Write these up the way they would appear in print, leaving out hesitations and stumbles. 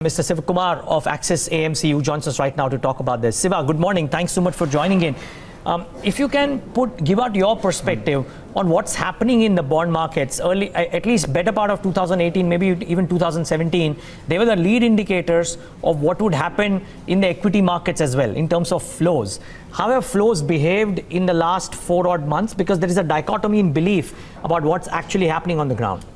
Mr. Sivakumar of Axis AMC, who joins us right now to talk about this. Siva, good morning. Thanks so much for joining in. If you can give out your perspective on what's happening in the bond markets, early, at least better part of 2018, maybe even 2017, they were the lead indicators of what would happen in the equity markets as well in terms of flows. How have flows behaved in the last 4 odd months? Because there is a dichotomy in belief about what's actually happening on the ground.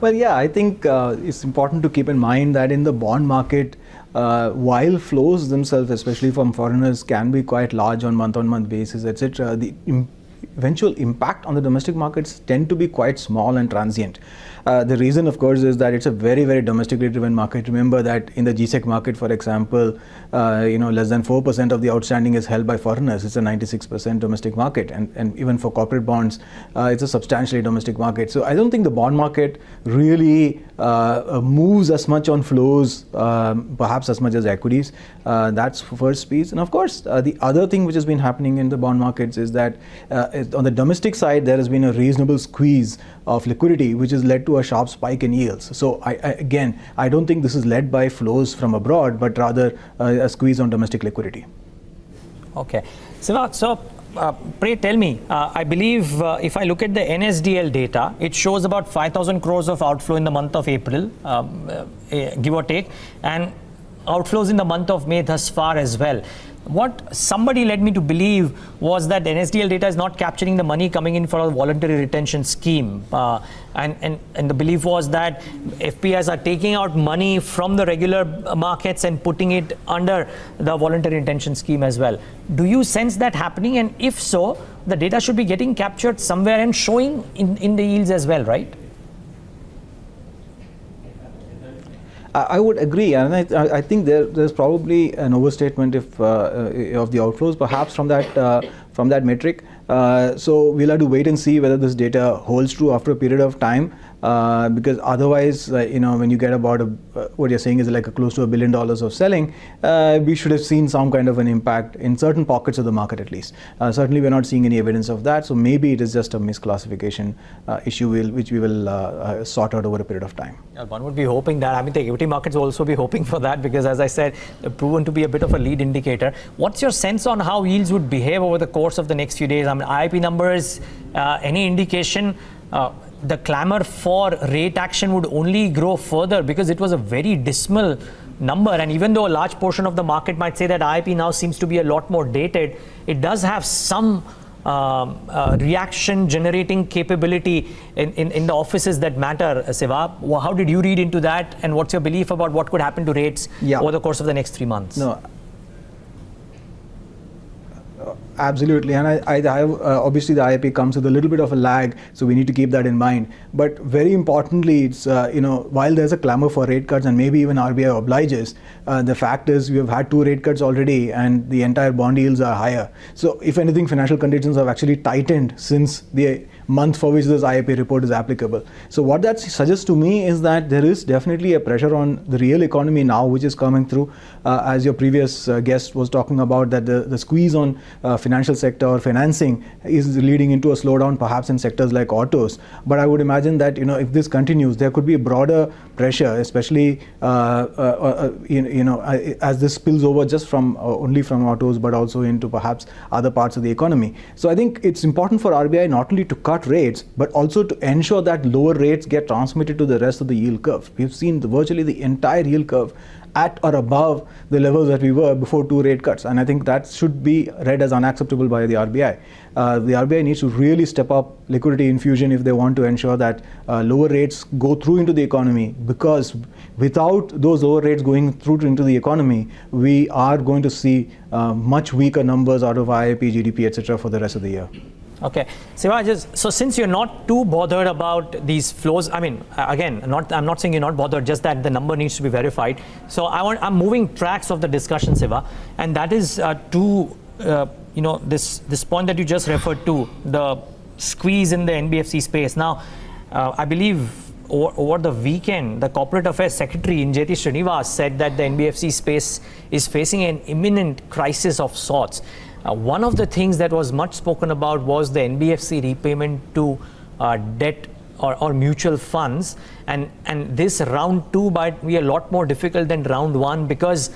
Well, yeah, I think it's important to keep in mind that in the bond market, while flows themselves, especially from foreigners, can be quite large on month-on-month basis, etc., the eventual impact on the domestic markets tend to be quite small and transient. The reason, of course, is that it's a very, very domestically driven market. Remember that in the GSEC market, for example, less than 4% of the outstanding is held by foreigners. It's a 96% domestic market. And even for corporate bonds, it's a substantially domestic market. So I don't think the bond market really moves as much on flows, perhaps as much as equities. That's first piece. And of course, the other thing which has been happening in the bond markets is that on the domestic side, there has been a reasonable squeeze of liquidity, which has led to a sharp spike in yields. So I don't think this is led by flows from abroad, but rather a squeeze on domestic liquidity. Okay. So pray tell me, I believe if I look at the NSDL data, it shows about 5,000 crores of outflow in the month of April, give or take, and outflows in the month of May thus far as well. What somebody led me to believe was that the NSDL data is not capturing the money coming in for a voluntary retention scheme. And the belief was that FPIs are taking out money from the regular markets and putting it under the voluntary retention scheme as well. Do you sense that happening? And if so, the data should be getting captured somewhere and showing in the yields as well, right? I would agree, and I think there's probably an overstatement of the outflows, perhaps from that metric. So we'll have to wait and see whether this data holds true after a period of time, because otherwise, when you get about what you're saying is like close to $1 billion of selling, we should have seen some kind of an impact in certain pockets of the market at least. Certainly, we're not seeing any evidence of that. So maybe it is just a misclassification issue which we will sort out over a period of time. Yeah, one would be hoping that. I mean, the equity markets will also be hoping for that because, as I said, they've proven to be a bit of a lead indicator. What's your sense on how yields would behave over the course of the next few days? I mean, IIP numbers, any indication? The clamor for rate action would only grow further because it was a very dismal number. And even though a large portion of the market might say that IIP now seems to be a lot more dated, it does have some reaction generating capability in the offices that matter, Siva. How did you read into that? And what's your belief about what could happen to rates over the course of the next 3 months? No. Absolutely, and I obviously the IIP comes with a little bit of a lag, so we need to keep that in mind. But very importantly, it's while there's a clamor for rate cuts and maybe even RBI obliges, the fact is we have had 2 rate cuts already, and the entire bond yields are higher. So if anything, financial conditions have actually tightened since the month for which this IIP report is applicable. So what that suggests to me is that there is definitely a pressure on the real economy now, which is coming through, as your previous guest was talking about, that the squeeze on financial sector or financing is leading into a slowdown perhaps in sectors like autos. But I would imagine that if this continues, there could be a broader pressure, especially as this spills over just from only from autos but also into perhaps other parts of the economy. So I think it's important for RBI not only to cut rates but also to ensure that lower rates get transmitted to the rest of the yield curve. We've seen virtually the entire yield curve at or above the levels that we were before 2 rate cuts, and I think that should be read as unacceptable by the RBI. The RBI needs to really step up liquidity infusion if they want to ensure that lower rates go through into the economy, because without those lower rates going through into the economy, we are going to see much weaker numbers out of IIP, GDP, etc. for the rest of the year. Okay, Siva, so since you're not too bothered about these flows, I mean, again, I'm not saying you're not bothered, just that the number needs to be verified. So I'm moving tracks of the discussion, Siva, and that is this point that you just referred to, the squeeze in the NBFC space. Now, I believe over the weekend, the Corporate Affairs Secretary Injeti Srinivas said that the NBFC space is facing an imminent crisis of sorts. One of the things that was much spoken about was the NBFC repayment to debt or mutual funds, and this round 2 might be a lot more difficult than round 1 because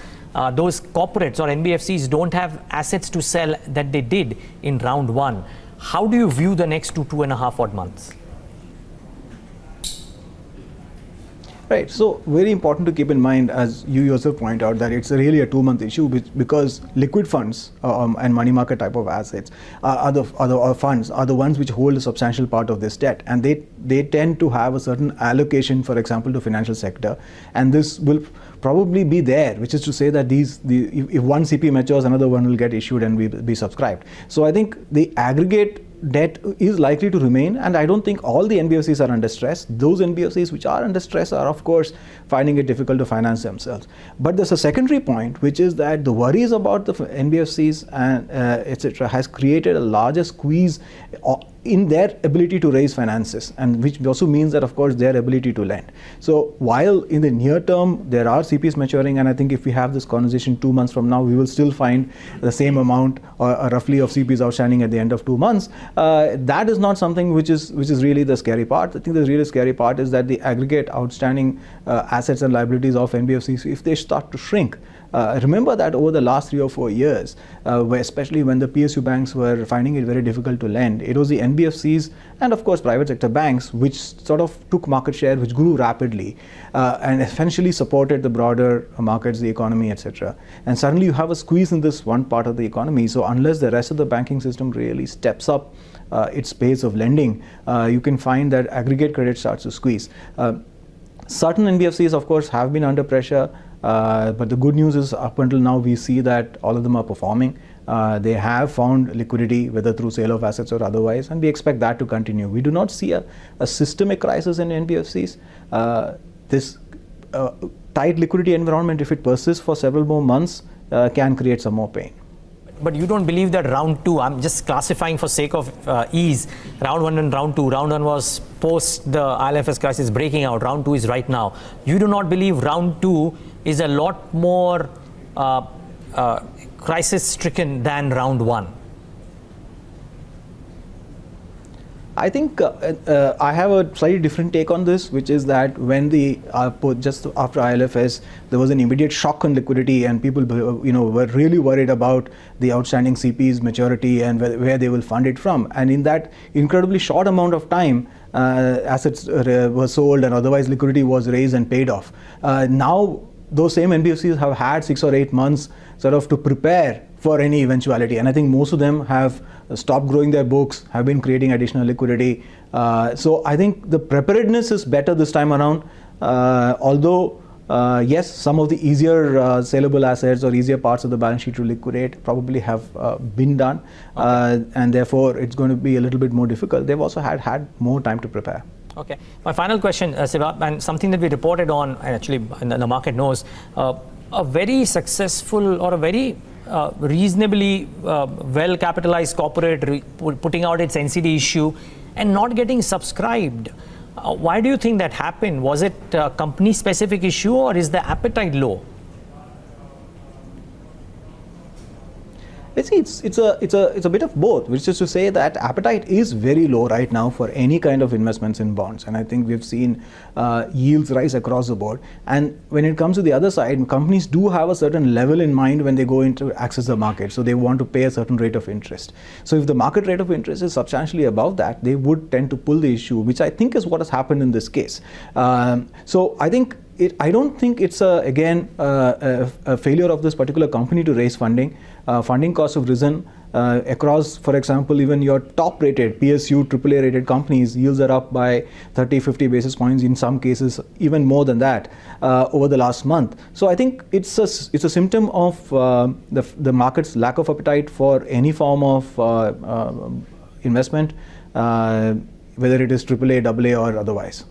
those corporates or NBFCs don't have assets to sell that they did in round 1. How do you view the next 2.5 odd months? Right, so very important to keep in mind, as you yourself point out, that it's really a 2-month issue because liquid funds and money market type of assets or funds are the ones which hold a substantial part of this debt, and they tend to have a certain allocation, for example, to financial sector, and this will probably be there, which is to say that if one CP matures, another one will get issued and be subscribed. So I think the aggregate debt is likely to remain, and I don't think all the NBFCs are under stress. Those NBFCs which are under stress are, of course, finding it difficult to finance themselves. But there's a secondary point, which is that the worries about the NBFCs and etc. has created a larger squeeze in their ability to raise finances, and which also means that, of course, their ability to lend. So while in the near term there are CPs maturing, and I think if we have this conversation 2 months from now, we will still find the same amount or roughly of CPs outstanding at the end of 2 months. That is not something which is really the scary part. I think the really scary part is that the aggregate outstanding assets and liabilities of NBFCs, if they start to shrink. Remember that over the last 3 or 4 years, especially when the PSU banks were finding it very difficult to lend, it was the NBFCs and of course private sector banks which sort of took market share, which grew rapidly and essentially supported the broader markets, the economy, etc. And suddenly you have a squeeze in this one part of the economy. So unless the rest of the banking system really steps up its pace of lending, you can find that aggregate credit starts to squeeze. Certain NBFCs, of course, have been under pressure. But the good news is, up until now, we see that all of them are performing. They have found liquidity, whether through sale of assets or otherwise, and we expect that to continue. We do not see a systemic crisis in NBFCs. This tight liquidity environment, if it persists for several more months, can create some more pain. But you don't believe that round 2, I'm just classifying for sake of ease, round 1 and round 2. Round 1 was post the IL&FS crisis breaking out. Round 2 is right now. You do not believe round 2 is a lot more crisis-stricken than round 1? I think I have a slightly different take on this, which is that when just after IL&FS, there was an immediate shock on liquidity, and people were really worried about the outstanding CP's maturity and where they will fund it from. And in that incredibly short amount of time, assets were sold and otherwise liquidity was raised and paid off. Now, those same NBFCs have had 6 or 8 months sort of to prepare for any eventuality, and I think most of them have stopped growing their books, have been creating additional liquidity. So I think the preparedness is better this time around, although yes, some of the easier saleable assets or easier parts of the balance sheet to liquidate probably have been done, and therefore it's going to be a little bit more difficult. They've also had more time to prepare. Okay. My final question, Siva, and something that we reported on, and actually the market knows, a very successful or a very reasonably well-capitalized corporate putting out its NCD issue and not getting subscribed. Why do you think that happened? Was it a company-specific issue, or is the appetite low? It's a bit of both, which is to say that appetite is very low right now for any kind of investments in bonds, and I think we've seen yields rise across the board. And when it comes to the other side, companies do have a certain level in mind when they go into access the market, so they want to pay a certain rate of interest. So if the market rate of interest is substantially above that, they would tend to pull the issue, which I think is what has happened in this case. So I think I don't think it's a failure of this particular company to raise funding. Funding costs have risen across, for example, even your top rated PSU AAA rated companies, yields are up by 30-50 basis points, in some cases even more than that over the last month. So I think it's a symptom of the market's lack of appetite for any form of investment, whether it is AAA, AA or otherwise.